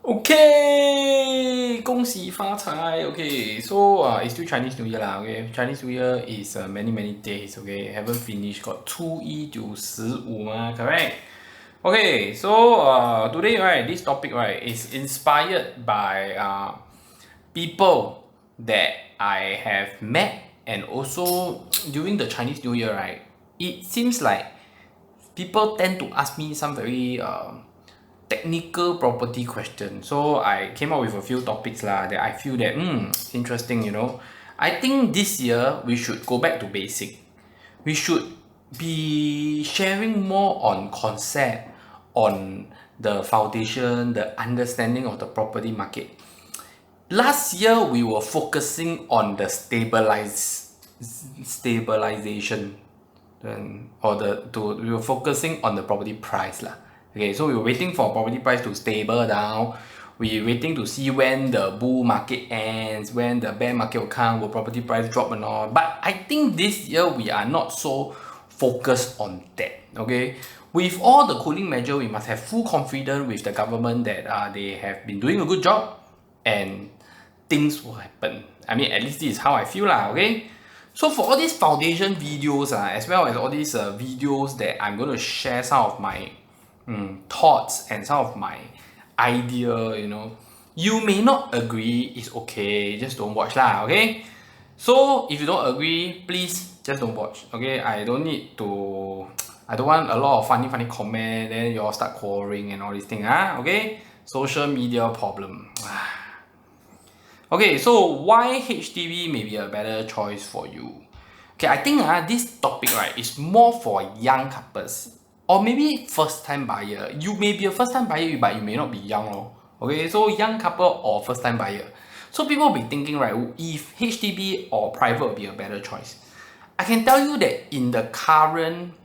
Okay, 恭喜发财. Okay, so it's still Chinese New Year lah. Okay, Chinese New Year is many days. Okay, haven't finished. Got 初一 to 15 correct? Okay, so today right, this topic right is inspired by people that I have met, and also during the Chinese New Year right, it seems like people tend to ask me some very technical property question. So I came up with a few topics lah that I feel that interesting, I think this year we should go back to basic. We should be sharing more on concept, on the foundation, the understanding of the property market. Last year we were focusing on the stabilization, we were focusing on the property price lah. Okay, so we were waiting for property price to stable down. We waiting to see when the bull market ends, when the bear market will come, will property price drop or not. But I think this year we are not so focused on that. Okay, with all the cooling measure, we must have full confidence with the government that they have been doing a good job and things will happen. I mean, at least this is how I feel lah. Okay. So for all these foundation videos, as well as all these videos that I'm going to share some of my thoughts and some of my idea, you may not agree, it's okay, just don't watch lah, okay? So if you don't agree, please just don't watch, okay? I don't want a lot of funny comment, then you all start quarreling and all these things, okay? Social media problem. Okay, so why HDB may be a better choice for you? Okay, I think this topic right is more for young couples or maybe first time buyer. You may be a first time buyer, but you may not be young. Okay, so young couple or first time buyer. So people will be thinking, right, if HDB or private will be a better choice. I can tell you that in the current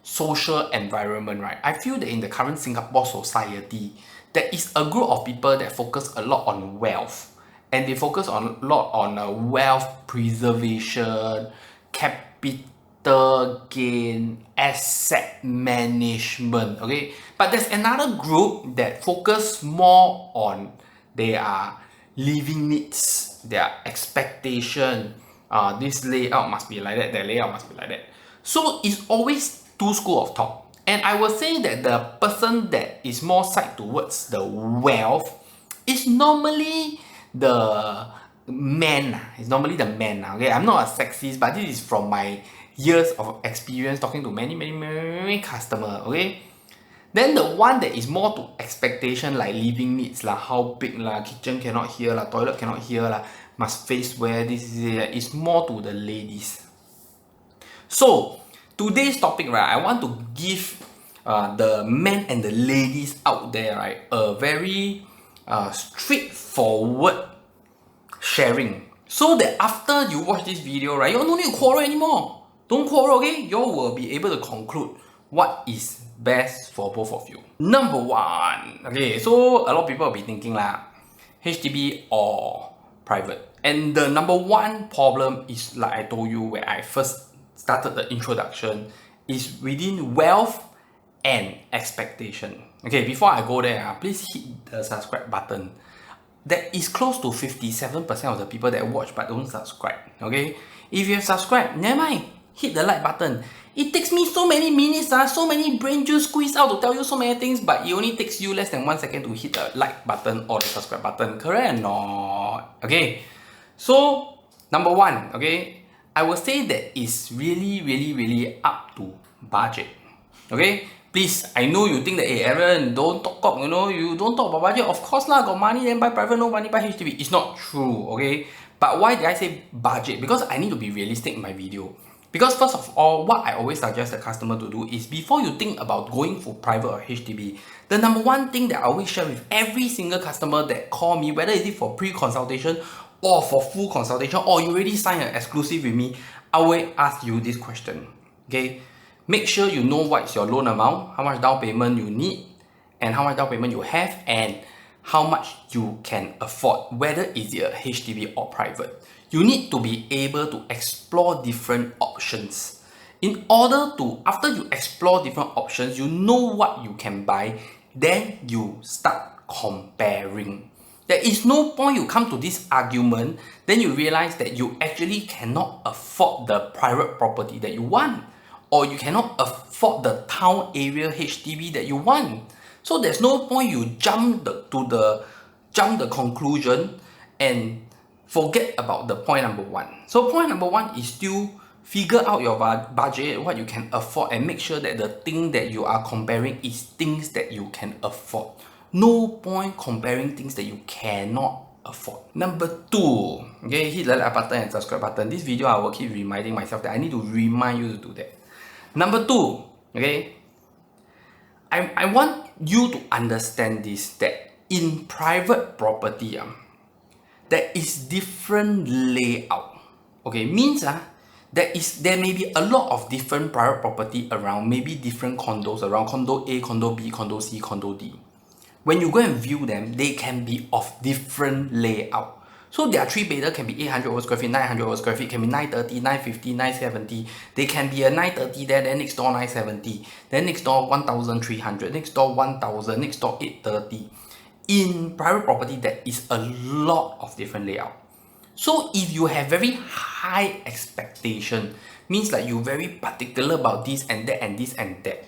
social environment, right, I feel that in the current Singapore society, there is a group of people that focus a lot on wealth, and they focus a lot on wealth preservation, capital gain, asset management. Okay, but there's another group that focus more on their living needs, their expectation. This layout must be like that, that layout must be like that. So it's always two school of thought. And I will say that the person that is more side towards the wealth is normally the man. It's normally the man. Okay, I'm not a sexist, but this is from my years of experience talking to many customers. Okay, then the one that is more to expectation, like living needs lah, how big lah, kitchen cannot hear lah, toilet cannot hear lah, must face where this is more to the ladies. So today's topic, right, I want to give the men and the ladies out there, right, a very straightforward sharing, so that after you watch this video, right, you all don't need to quarrel anymore. Don't quarrel, okay? You all will be able to conclude what is best for both of you. Number one, okay, so a lot of people will be thinking lah, HDB or private. And the number one problem is, like I told you where I first started the introduction, is within wealth and expectation. Okay, before I go there, please hit the subscribe button. That is close to 57% of the people that watch but don't subscribe. Okay, if you have subscribed, never mind, hit the like button. It takes me so many minutes, so many brain juice squeezed out to tell you so many things, but it only takes you less than 1 second to hit the like button or the subscribe button. Correct or not? Okay, so number one, okay, I will say that it's really up to budget. Okay, please, I know you think that, hey Aaron, don't talk up, you don't talk about budget. Of course lah, got money then buy private, no money buy HDB. It's not true, okay? But why did I say budget? Because I need to be realistic in my video. Because first of all, what I always suggest the customer to do is, before you think about going for private or HDB, the number one thing that I always share with every single customer that call me, whether is it for pre-consultation or for full consultation, or you already signed an exclusive with me, I will ask you this question, okay? Make sure you know what's your loan amount, how much down payment you need, and how much down payment you have, and how much you can afford, whether is it a HDB or private. You need to be able to explore different options. In order to, after you explore different options, you know what you can buy, then you start comparing. There is no point you come to this argument, then you realize that you actually cannot afford the private property that you want, or you cannot afford the town area HDB that you want. So there's no point you jump the conclusion and forget about the point number one. So point number one is still figure out your budget, what you can afford, and make sure that the thing that you are comparing is things that you can afford. No point comparing things that you cannot afford. Number two, okay, hit the like button and subscribe button. This video I will keep reminding myself that I need to remind you to do that. Number two, okay, I want you to understand this, that in private property, there is different layout. Okay, means there may be a lot of different private property around, maybe different condos around, condo A, condo B, condo C, condo D. When you go and view them, they can be of different layout. So their 3-bedder can be 800 over square feet, 900 over square feet, can be 930, 950, 970. They can be a 930 there, then next door 970, then next door 1300, next door 1000, next door 830. In private property, there is a lot of different layout. So if you have very high expectation, means like you're very particular about this and that and this and that,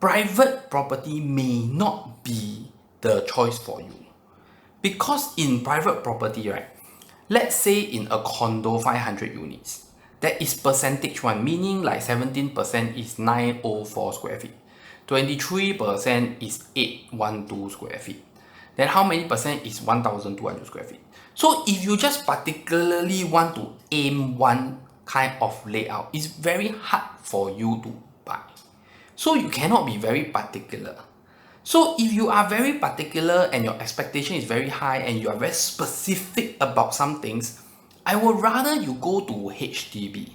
private property may not be the choice for you. Because in private property, right, let's say in a condo 500 units, there is percentage one, meaning like 17% is 904 square feet, 23% is 812 square feet. Then how many percent is 1200 square feet? So if you just particularly want to aim one kind of layout, it's very hard for you to buy. So you cannot be very particular. So if you are very particular and your expectation is very high and you are very specific about some things, I would rather you go to HDB.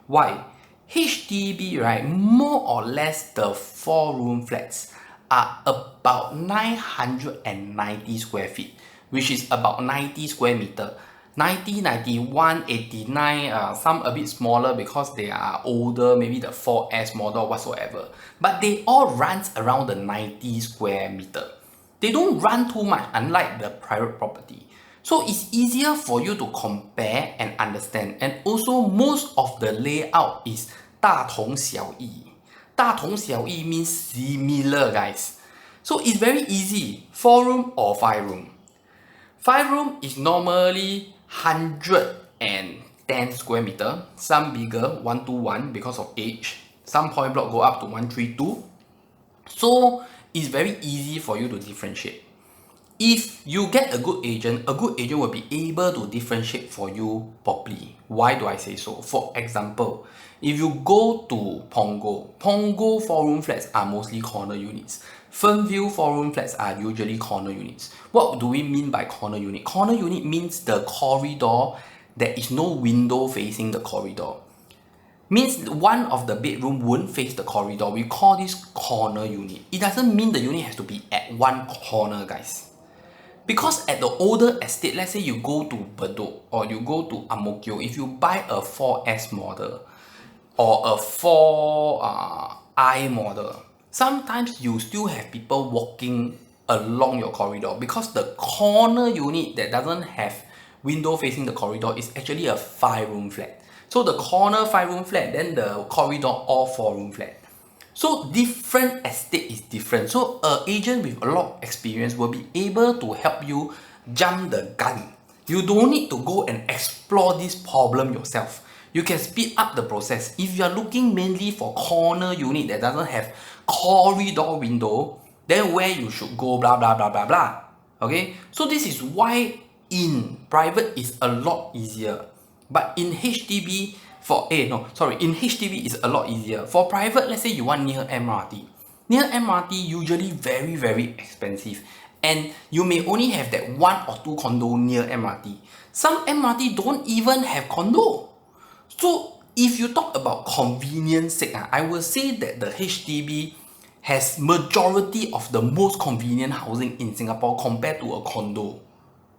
Why? HDB, right, more or less the 4-room flats are about 990 square feet, which is about 90 square meter. 90, 91, 89, some a bit smaller because they are older, maybe the 4S model whatsoever. But they all run around the 90 square meter. They don't run too much, unlike the private property. So it's easier for you to compare and understand. And also most of the layout is 大同小异. 大同小异 means similar, guys. So it's very easy, 4-room or 5-room. 5-room is normally 110 square meter, some bigger 121 because of age, some point block go up to 132. So it's very easy for you to differentiate. If you get a good agent will be able to differentiate for you properly. Why do I say so? For example, if you go to Punggol 4-room flats are mostly corner units. Fernview 4-room flats are usually corner units. What do we mean by corner unit? Corner unit means the corridor, there is no window facing the corridor. Means one of the bedroom won't face the corridor. We call this corner unit. It doesn't mean the unit has to be at one corner, guys. Because at the older estate, let's say you go to Bedok or you go to Ang Mo Kio, if you buy a 4S model or a 4I model, sometimes you still have people walking along your corridor because the corner unit that doesn't have window facing the corridor is actually a 5-room flat. So the corner 5-room flat, then the corridor all 4-room flat. So different estate is different. So an agent with a lot of experience will be able to help you jump the gun. You don't need to go and explore this problem yourself. You can speed up the process. If you are looking mainly for corner unit that doesn't have corridor window, then where you should go, blah blah blah blah blah. Okay, so this is why in private is a lot easier, but in HDB in HDB is a lot easier. For private, let's say you want near MRT. Near MRT usually very very expensive, and you may only have that 1 or 2 condo near MRT. Some MRT don't even have condo. So if you talk about convenience sake, I will say that the HDB has majority of the most convenient housing in Singapore compared to a condo.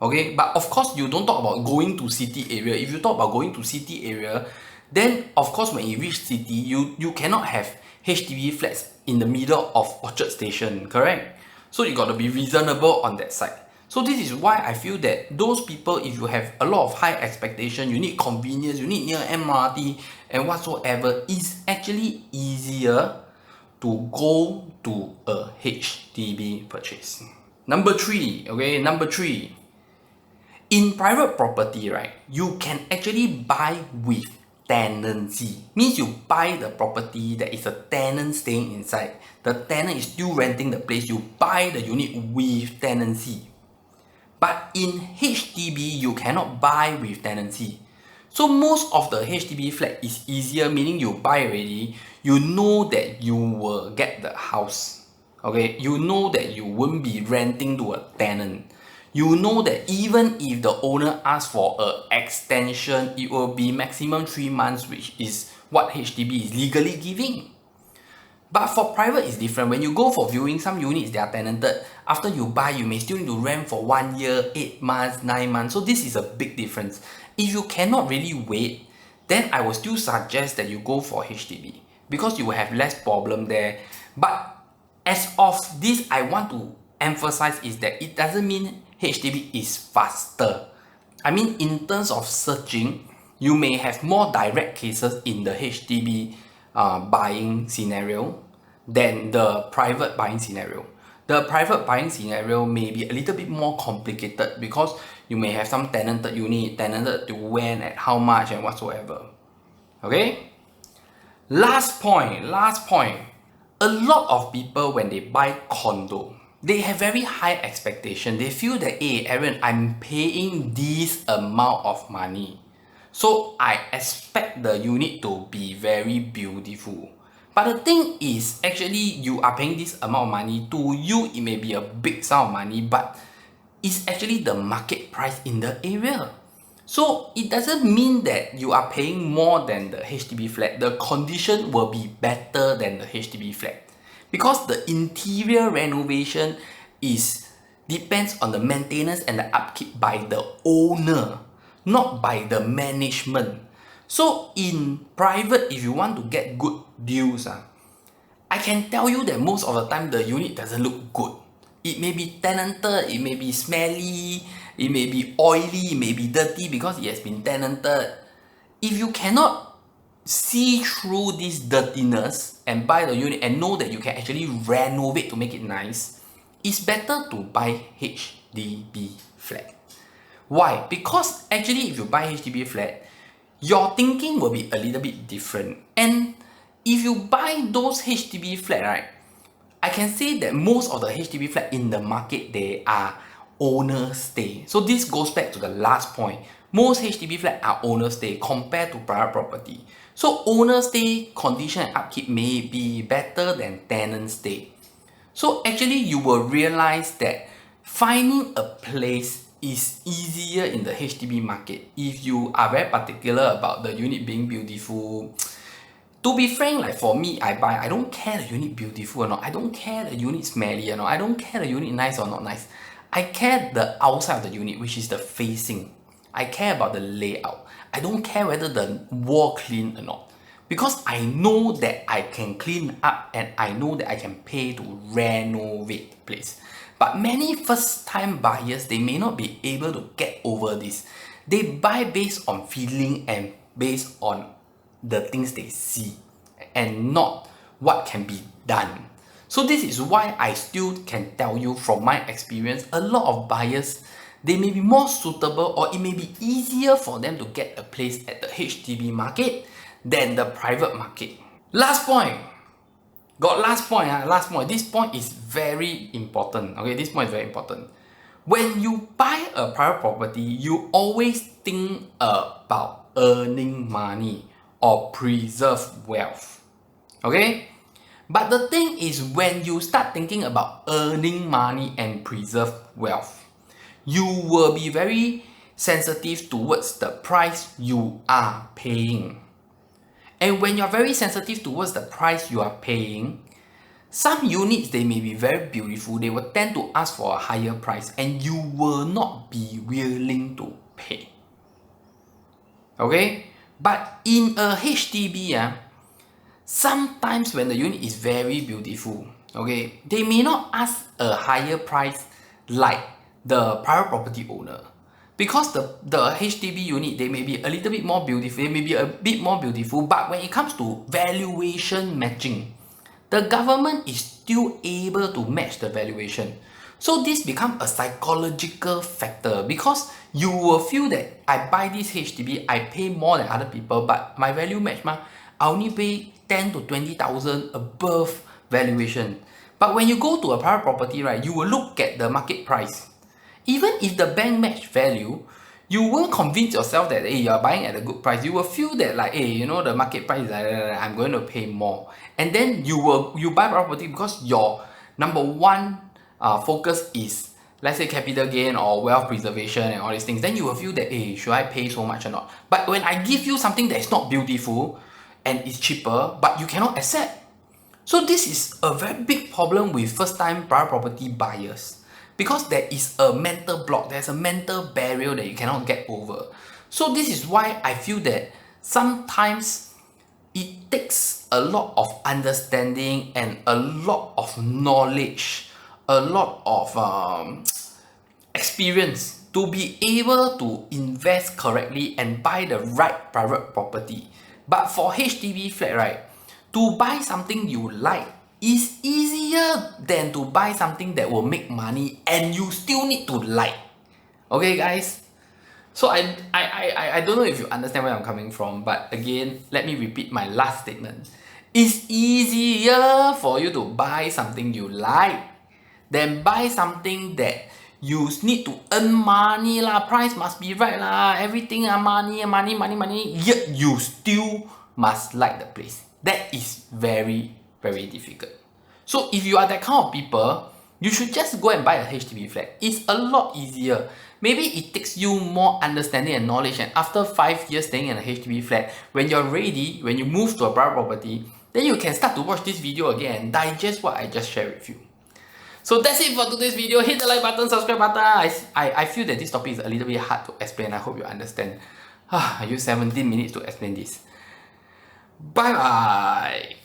Okay, but of course you don't talk about going to city area. If you talk about going to city area, then of course when you reach city, you cannot have HDB flats in the middle of Orchard Station, correct? So you got to be reasonable on that side. So this is why I feel that those people, if you have a lot of high expectation, you need convenience, you need near MRT and whatsoever, it's actually easier to go to a HDB purchase. Number 3, okay, number 3. In private property, right, you can actually buy with tenancy. Means you buy the property that is a tenant staying inside. The tenant is still renting the place. You buy the unit with tenancy. But in HDB, you cannot buy with tenancy. So most of the HDB flat is easier, meaning you buy already, you know that you will get the house. Okay, you know that you won't be renting to a tenant. You know that even if the owner asks for an extension, it will be maximum 3 months, which is what HDB is legally giving. But for private, it's different. When you go for viewing, some units, they are tenanted. After you buy, you may still need to rent for 1 year, 8 months, 9 months. So this is a big difference. If you cannot really wait, then I will still suggest that you go for HDB because you will have less problem there. But as of this, I want to emphasize is that it doesn't mean HDB is faster. I mean, in terms of searching, you may have more direct cases in the HDB buying scenario than the private buying scenario. The private buying scenario may be a little bit more complicated because you may have some tenanted unit, tenanted to when, at how much and whatsoever. Okay? Last point. A lot of people, when they buy condo, they have very high expectation. They feel that, hey Aaron, I'm paying this amount of money, so I expect the unit to be very beautiful. But the thing is, actually, you are paying this amount of money. To you, it may be a big sum of money, but it's actually the market price in the area. So it doesn't mean that you are paying more than the HDB flat. The condition will be better than the HDB flat because the interior renovation depends on the maintenance and the upkeep by the owner, not by the management. So in private, if you want to get good deals, I can tell you that most of the time the unit doesn't look good. It may be tenanted, it may be smelly, it may be oily, it may be dirty because it has been tenanted. If you cannot see through this dirtiness and buy the unit and know that you can actually renovate to make it nice, it's better to buy HDB flat. Why? Because actually if you buy HDB flat, your thinking will be a little bit different. And if you buy those HDB flat, right, I can say that most of the HDB flat in the market, they are owner stay. So this goes back to the last point. Most HDB flat are owner stay compared to private property. So owner stay condition and upkeep may be better than tenant stay. So actually you will realize that finding a place is easier in the HDB market if you are very particular about the unit being beautiful. To be frank, like for me, I don't care the unit beautiful or not. I don't care the unit smelly or not. I don't care the unit nice or not nice. I care the outside of the unit, which is the facing. I care about the layout. I don't care whether the wall clean or not. Because I know that I can clean up and I know that I can pay to renovate the place. But many first time buyers, they may not be able to get over this. They buy based on feeling and based on the things they see and not what can be done. So this is why I still can tell you from my experience, a lot of buyers, they may be more suitable or it may be easier for them to get a place at the HDB market than the private market. Last point. Last point. This point is very important. Okay, this point is very important. When you buy a private property, you always think about earning money or preserve wealth. Okay? But the thing is, when you start thinking about earning money and preserve wealth, you will be very sensitive towards the price you are paying. And when you're very sensitive towards the price you are paying, some units, they may be very beautiful, they will tend to ask for a higher price and you will not be willing to pay. Okay? But in a HDB, sometimes when the unit is very beautiful, okay, they may not ask a higher price like the private property owner. Because the HDB unit, they may be a little bit more beautiful, they may be a bit more beautiful, but when it comes to valuation matching, the government is still able to match the valuation. So this becomes a psychological factor because you will feel that I buy this HDB, I pay more than other people, but my value match ma, I only pay 10 to 20,000 above valuation. But when you go to a private property, right, you will look at the market price. Even if the bank match value, you won't convince yourself that hey, you're buying at a good price. You will feel that like, hey, you know, the market price is like, I'm going to pay more. And then you buy property because your number one focus is, let's say, capital gain or wealth preservation and all these things. Then you will feel that, hey, should I pay so much or not? But when I give you something that is not beautiful and is cheaper, but you cannot accept. So this is a very big problem with first-time private property buyers. Because there is a mental block, there's a mental barrier that you cannot get over. So this is why I feel that sometimes it takes a lot of understanding and a lot of knowledge, a lot of experience to be able to invest correctly and buy the right private property. But for HDB flat, right, to buy something you like is easier than to buy something that will make money and you still need to like. Okay guys? So I don't know if you understand where I'm coming from, but again, let me repeat my last statement. It's easier for you to buy something you like than buy something that you need to earn money lah, price must be right lah, everything money, yet you still must like the place. That is very, very difficult. So if you are that kind of people, you should just go and buy a HDB flat. It's a lot easier. Maybe it takes you more understanding and knowledge, and after 5 years staying in a HDB flat, when you're ready, when you move to a private property, then you can start to watch this video again and digest what I just shared with you. So that's it for today's video. Hit the like button, subscribe button. I feel that this topic is a little bit hard to explain. I hope you understand. I used 17 minutes to explain this. Bye bye.